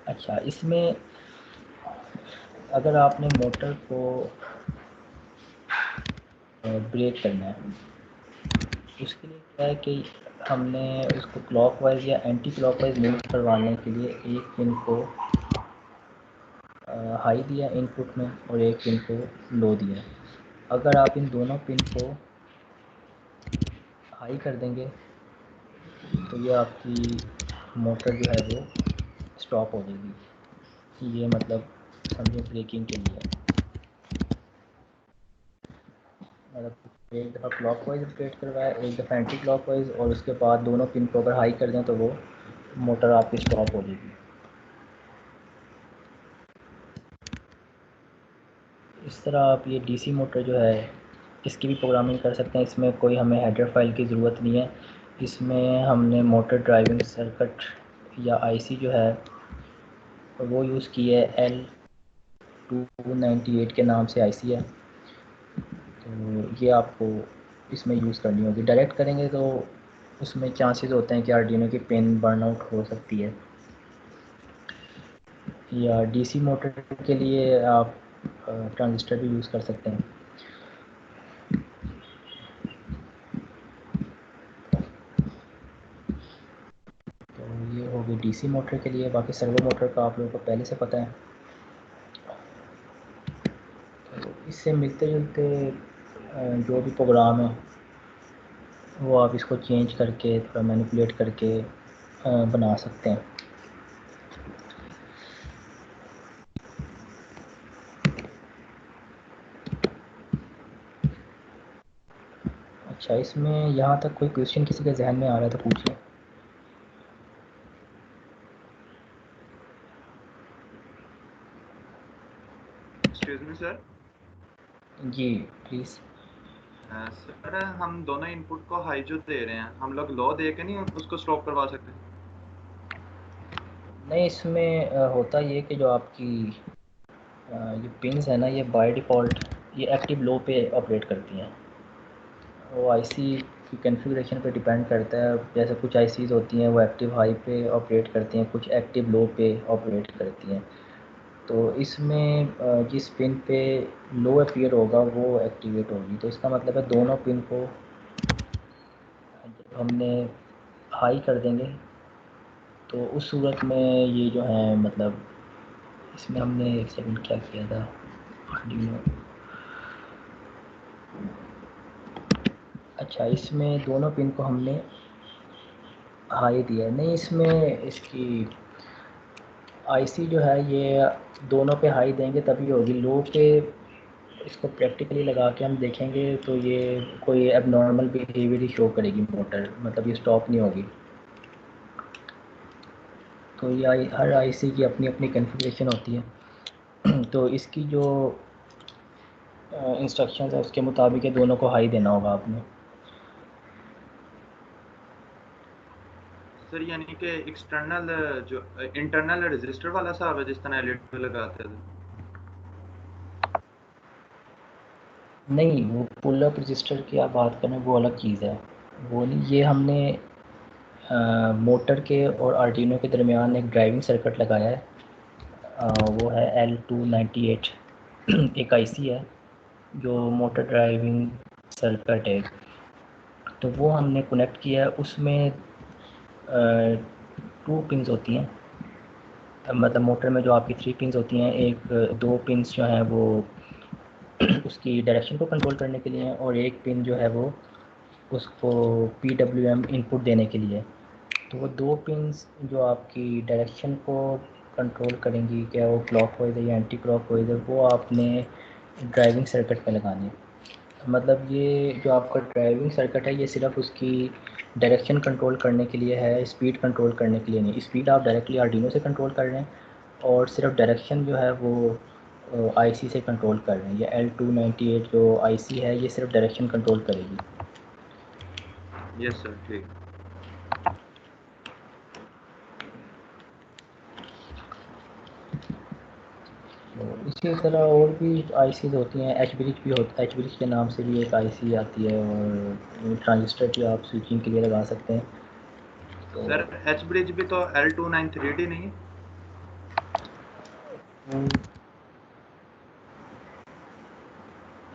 अच्छा, इसमें अगर आपने मोटर को ब्रेक करना है, उसके लिए क्या है कि हमने उसको क्लॉकवाइज या एंटी क्लॉकवाइज मूव करवाने के लिए एक पिन को हाई दिया इनपुट में और एक पिन को लो दिया। अगर आप इन दोनों पिन को हाई कर देंगे तो ये आपकी मोटर जो है वो स्टॉप हो जाएगी। ये मतलब समझो ब्रेकिंग के लिए, मतलब एक दफ़ा क्लॉकवाइज रोटेट करवाया, एक दफ़ा एंटी क्लॉकवाइज और उसके बाद दोनों पिन को अगर हाई कर दें तो वो मोटर आपकी स्टॉप हो जाएगी। इस तरह आप ये डीसी मोटर जो है इसकी भी प्रोग्रामिंग कर सकते हैं। इसमें कोई हमें हेडर फाइल की ज़रूरत नहीं है। इसमें हमने मोटर ड्राइविंग सर्किट या आईसी जो है वो यूज़ की है, L298 के नाम से आईसी है। तो ये आपको इसमें यूज़ करनी होगी। डायरेक्ट करेंगे तो उसमें चांसेस होते हैं कि आर्डिनो की पिन बर्न आउट हो सकती है। या डीसी मोटर के लिए आप ट्रांजिस्टर भी यूज़ कर सकते हैं। तो ये हो गई डीसी मोटर के लिए। बाकी सर्वो मोटर का आप लोगों को पहले से पता है। तो इससे मिलते जुलते जो भी प्रोग्राम है वो आप इसको चेंज करके थोड़ा मैनिपुलेट करके बना सकते हैं। अच्छा, इसमें यहाँ तक कोई क्वेश्चन किसी के जहन में आ रहा है तो पूछिए। Excuse me sir. जी प्लीज़। सर हम दोनों इनपुट को हाई जो दे रहे हैं, हम लोग लो दे के नहीं उसको स्टॉप करवा सकते? नहीं, इसमें होता ये कि जो आपकी ये पिन्स है ना, ये बाय डिफ़ॉल्ट ये एक्टिव लो पे ऑपरेट करती हैं। वो आईसी की कॉन्फ़िगरेशन पे डिपेंड करता है। जैसे कुछ आईसीज़ होती हैं वो एक्टिव हाई पे ऑपरेट करती हैं, कुछ एक्टिव लो पे ऑपरेट करती हैं। तो इसमें जिस पिन पे लो अपीयर होगा वो एक्टिवेट होगी। तो इसका मतलब है दोनों पिन को जब हमने हाई कर देंगे तो उस सूरत में ये जो है मतलब इसमें हमने एक सेकंड क्या किया था आर्डिनो। अच्छा, इसमें दोनों पिन को हमने हाई दिया नहीं। इसमें इसकी आईसी जो है ये दोनों पे हाई देंगे तभी होगी। लो पे इसको प्रैक्टिकली लगा के हम देखेंगे तो ये कोई एबनॉर्मल बिहेवियर ही शो करेगी मोटर, मतलब ये स्टॉप नहीं होगी। तो ये हर आईसी की अपनी अपनी कॉन्फ़िगरेशन होती है। तो इसकी जो इंस्ट्रक्शंस है उसके मुताबिक ये दोनों को हाई देना होगा आपने। सर यानी कि एक्सटर्नल जो इंटरनल रजिस्टर वाला हिसाब है जिस तरह एलईडी लगाते थे? नहीं, वो पुल अप रजिस्टर की आप बात करें वो अलग चीज़ है। वो नहीं, ये हमने मोटर के और आर्डिनो के दरमियान एक ड्राइविंग सर्किट लगाया है। वो है L298 एक आईसी है जो मोटर ड्राइविंग सर्किट है। तो वो हमने कनेक्ट किया है, उसमें 2 पिंस होती हैं। मतलब मोटर में जो आपकी 3 पिंस होती हैं, एक 2 पिंस जो हैं वो उसकी डायरेक्शन को कंट्रोल करने के लिए हैं, और एक पिन जो है वो उसको PWM इनपुट देने के लिए। तो वो 2 पिंस जो आपकी डायरेक्शन को कंट्रोल करेंगी, क्या वो क्लॉकवाइज है या एंटी क्लॉकवाइज है, वो आपने ड्राइविंग सर्किट पे लगानी है। मतलब ये जो आपका ड्राइविंग सर्किट है, ये सिर्फ उसकी डायरेक्शन कंट्रोल करने के लिए है, स्पीड कंट्रोल करने के लिए नहीं। स्पीड आप डायरेक्टली आर्डिनो से कंट्रोल कर रहे हैं, और सिर्फ डायरेक्शन जो है वो आईसी से कंट्रोल कर रहे हैं। ये L298 जो आईसी है, ये सिर्फ डायरेक्शन कंट्रोल करेगी। यस सर, ठीक। तो इसी तरह और भी आईसीज होती हैं, एच ब्रिज भी होता है, एच ब्रिज के नाम से भी एक आईसी आती है, और ट्रांजिस्टर भी आप स्विचिंग के लिए लगा सकते हैं। तो सर एच ब्रिज भी तो L293D नहीं?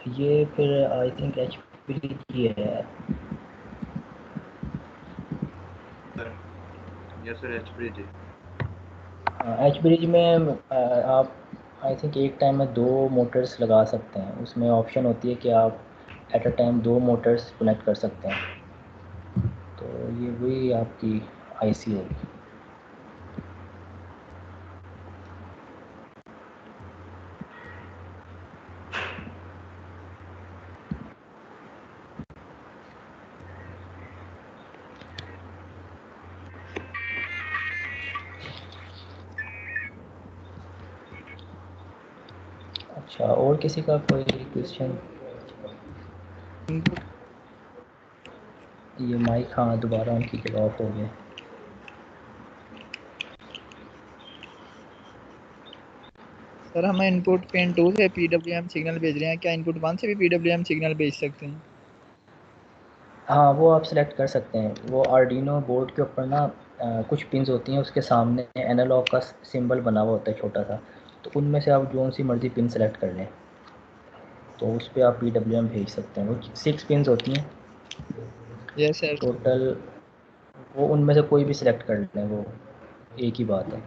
ये फिर आई थिंक एच ब्रिज ही है। Sir yes sir, H bridge है। एच ब्रिज में आप आई थिंक एक टाइम में 2 मोटर्स लगा सकते हैं। उसमें ऑप्शन होती है कि आप at a time 2 Motors connect कर सकते हैं। तो ये वही आपकी आईसी होगी। अच्छा, और किसी का कोई क्वेश्चन? इनपुट ये माइक, हाँ दोबारा उनकी जगह ऑफ हो गया। सर हम इनपुट पिन 2 से PWM सिग्नल भेज रहे हैं, क्या इनपुट 1 से भी PWM सिग्नल भेज सकते हैं? हाँ, वो आप सिलेक्ट कर सकते हैं। वो आर्डिनो बोर्ड के ऊपर ना कुछ पिंस होती हैं, उसके सामने एनालॉग का सिंबल बना हुआ होता है छोटा सा। तो उनमें से आप जो सी मर्ज़ी पिन सेलेक्ट कर लें, तो उस पर आप PWM भेज सकते हैं। वो 6 पिंस होती हैं यस सर। टोटल। वो उनमें से कोई भी सिलेक्ट कर लें, वो एक ही बात है।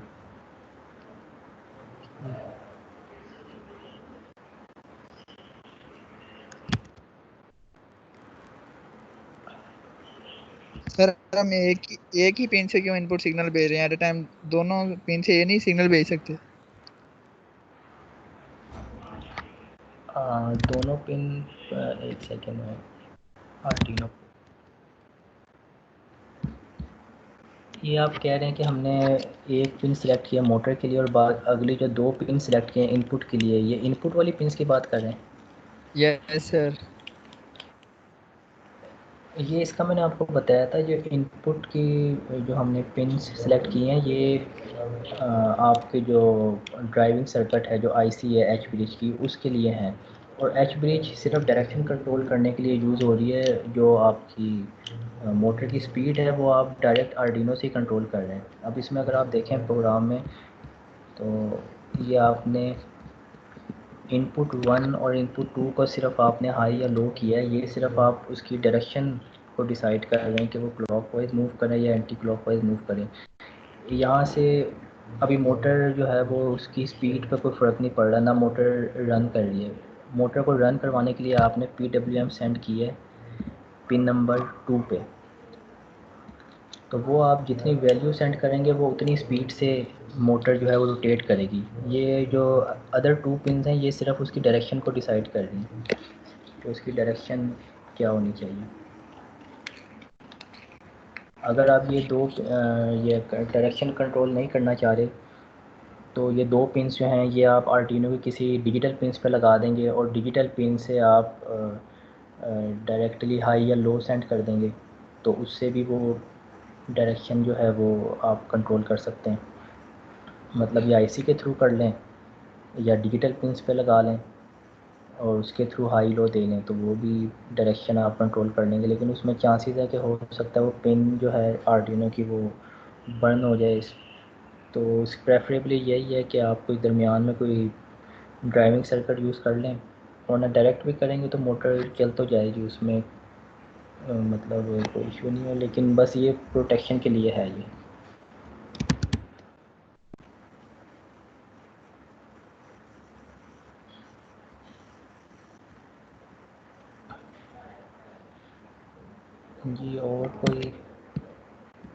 सर हम एक ही पिन से क्यों इनपुट सिग्नल भेज रहे हैं एट अ टाइम? दोनों पिन से ये नहीं सिग्नल भेज सकते? दोनों पिन, एक सेकेंड में, आर्डिनो, ये आप कह रहे हैं कि हमने एक पिन सिलेक्ट किया मोटर के लिए, और बाद अगली जो 2 पिन सिलेक्ट किए इनपुट के लिए, ये इनपुट वाली पिन्स की बात कर रहे हैं? Yes sir. ये इसका मैंने आपको बताया था, जो इनपुट की जो हमने पिन्स सेलेक्ट किए हैं, ये आपके जो ड्राइविंग सर्किट है, जो आईसी है एच ब्रिज की, उसके लिए हैं। और एच ब्रिज सिर्फ डायरेक्शन कंट्रोल करने के लिए यूज़ हो रही है। जो आपकी मोटर की स्पीड है, वो आप डायरेक्ट आर्डिनो से कंट्रोल कर रहे हैं। अब इसमें अगर आप देखें प्रोग्राम में, तो ये आपने इनपुट 1 और इनपुट 2 को सिर्फ आपने हाई या लो किया है। ये सिर्फ आप उसकी डायरेक्शन को डिसाइड कर रहे हैं कि वो क्लॉकवाइज मूव करें या एंटी क्लॉकवाइज मूव करें। यहाँ से अभी मोटर जो है वो, उसकी स्पीड पे कोई फ़र्क नहीं पड़ रहा, ना मोटर रन कर रही है। मोटर को रन करवाने के लिए आपने PWM सेंड की है पिन नंबर 2 पे। तो वो आप जितनी वैल्यू सेंड करेंगे, वो उतनी स्पीड से मोटर जो है वो रोटेट करेगी। ये जो अदर 2 पिन्स हैं, ये सिर्फ उसकी डायरेक्शन को डिसाइड कर रही हैं कि उसकी डायरेक्शन क्या होनी चाहिए। अगर आप ये डायरेक्शन कंट्रोल नहीं करना चाह रहे, तो ये 2 पिन्स जो हैं, ये आप आर्डिनो के किसी डिजिटल पिन्स पे लगा देंगे, और डिजिटल पिन से आप डायरेक्टली हाई या लो सेंड कर देंगे, तो उससे भी वो डायरेक्शन जो है वो आप कंट्रोल कर सकते हैं। मतलब ये आईसी के थ्रू कर लें या डिजिटल पिंस पे लगा लें, और उसके थ्रू हाई लो दे लें तो वो भी डायरेक्शन आप कंट्रोल कर लेंगे, लेकिन उसमें चांसेस है कि हो सकता है वो पिन जो है आर्डिनो की वो बर्न हो जाए। तो प्रेफरेबली यही है कि आप कोई दरमियान में कोई ड्राइविंग सर्किट यूज़ कर लें, वरना डायरेक्ट भी करेंगे तो मोटर चल तो जाएगी उसमें, मतलब कोई इशू नहीं है, लेकिन बस ये प्रोटेक्शन के लिए है ये। जी और कोई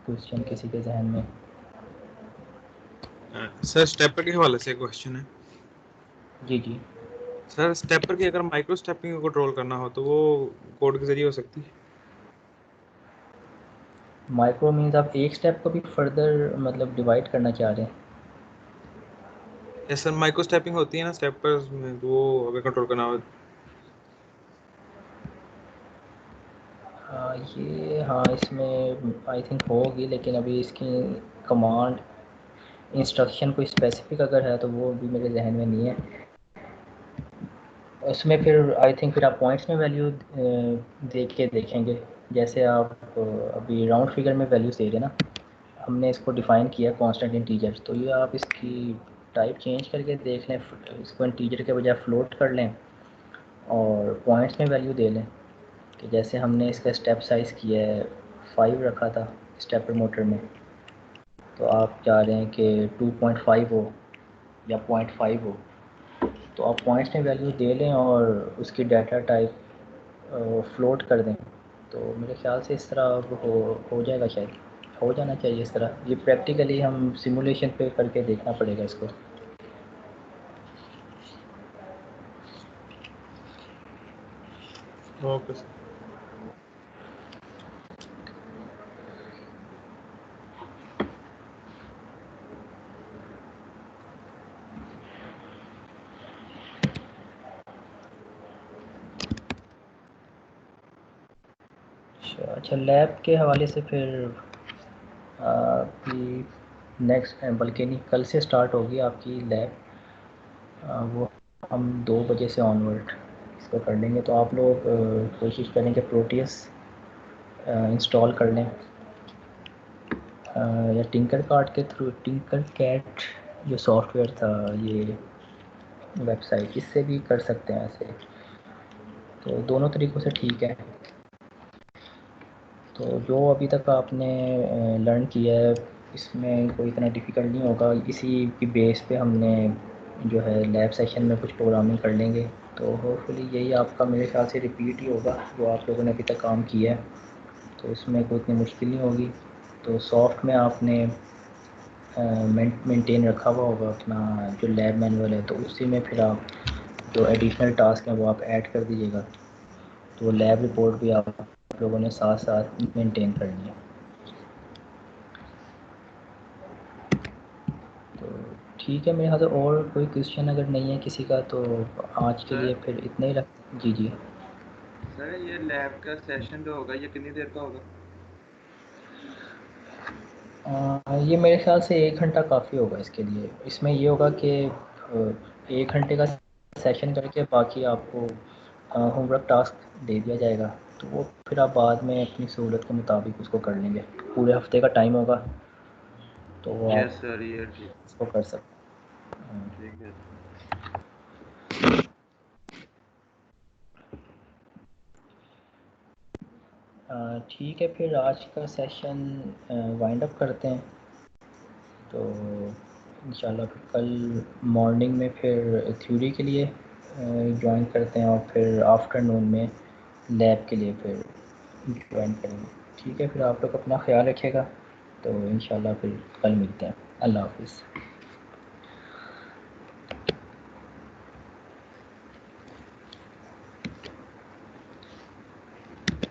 क्वेश्चन किसी के जहन में? सर स्टेपर के हवाले से क्वेश्चन है। जी जी सर स्टेपर की अगर माइक्रो स्टेपिंग को कंट्रोल करना हो तो वो कोड के जरिए हो सकती है? माइक्रो मीन्स आप एक स्टेप को भी फर्दर मतलब डिवाइड करना चाह रहे हैं? यस सर, माइक्रो स्टेपिंग होती है ना स्टेपर्स में, तो वो अगर कंट्रोल करना हो। ये हाँ इसमें आई थिंक होगी, लेकिन अभी इसकी कमांड इंस्ट्रक्शन कोई स्पेसिफिक अगर है तो वो भी मेरे जहन में नहीं है। उसमें फिर आई थिंक फिर आप पॉइंट्स में वैल्यू दे के देखेंगे, जैसे आप अभी राउंड फिगर में वैल्यूज दे रहे हैं ना, हमने इसको डिफ़ाइन किया कांस्टेंट इंटीजर, तो ये आप इसकी टाइप चेंज करके देख लें, इसको इंटीजर के बजाय फ्लोट कर लें और पॉइंट्स में वैल्यू दे लें कि जैसे हमने इसका स्टेप साइज़ किया है 5 रखा था स्टेपर मोटर में, तो आप चाह रहे हैं कि 2.5 हो या 0.5 हो, तो आप पॉइंट्स में वैल्यू दे लें और उसकी डाटा टाइप फ्लोट कर दें। तो मेरे ख्याल से इस तरह अब हो जाएगा, शायद हो जाना चाहिए इस तरह। ये प्रैक्टिकली हम सिमुलेशन पे करके देखना पड़ेगा इसको। Okay sir. अच्छा लैब के हवाले से फिर आपकी नेक्स्ट बल्कि नहीं कल से स्टार्ट होगी आपकी लैब, वो हम 2 बजे से ऑनवर्ड इसको कर लेंगे। तो आप लोग कोशिश करें कि प्रोटियस इंस्टॉल कर लें, या टिंकर कार्ड के थ्रू, टिंकर कैट जो सॉफ्टवेयर था ये वेबसाइट, इससे भी कर सकते हैं ऐसे। तो दोनों तरीक़ों से ठीक है। तो जो अभी तक आपने लर्न किया है इसमें कोई इतना डिफ़िकल्ट नहीं होगा, इसी की बेस पे हमने जो है लैब सेशन में कुछ प्रोग्रामिंग कर लेंगे। तो होपफुली यही आपका मेरे ख्याल से रिपीट ही होगा जो आप लोगों ने अभी तक काम किया है, तो इसमें कोई इतनी मुश्किल नहीं होगी। तो सॉफ्ट में आपने मेंटेन रखा हुआ होगा अपना जो लैब मैनुअल है, तो उसी में फिर आप जो एडिशनल टास्क हैं वो आप ऐड कर दीजिएगा, तो लैब रिपोर्ट भी आप लोगों ने साथ साथ मेंटेन करनी है। तो ठीक है, मेरे ख्याल से और कोई क्वेश्चन अगर नहीं है किसी का तो आज के लिए सर फिर इतना ही रख। जी जी सर ये लैब का सेशन जो होगा ये कितनी देर का होगा? ये मेरे ख्याल से 1 घंटा काफ़ी होगा इसके लिए। इसमें ये होगा कि 1 घंटे का सेशन करके बाकी आपको होमवर्क टास्क दे दिया जाएगा, तो वो फिर आप बाद में अपनी सहूलत के मुताबिक उसको कर लेंगे। पूरे हफ्ते का टाइम होगा तो वो आप यस सर, ये ठीक उसको कर सकते हैं। ठीक है। ठीक है, फिर आज का सेशन वाइंड अप करते हैं। तो इंशाल्लाह फिर कल मॉर्निंग में फिर थ्योरी के लिए ज्वाइन करते हैं और फिर आफ्टरनून में लैब के लिए फिर ज्वाइन करेंगे। ठीक है, फिर आप लोग अपना ख्याल रखिएगा। तो इंशाल्लाह फिर कल मिलते हैं। अल्लाह हाफ़िज़।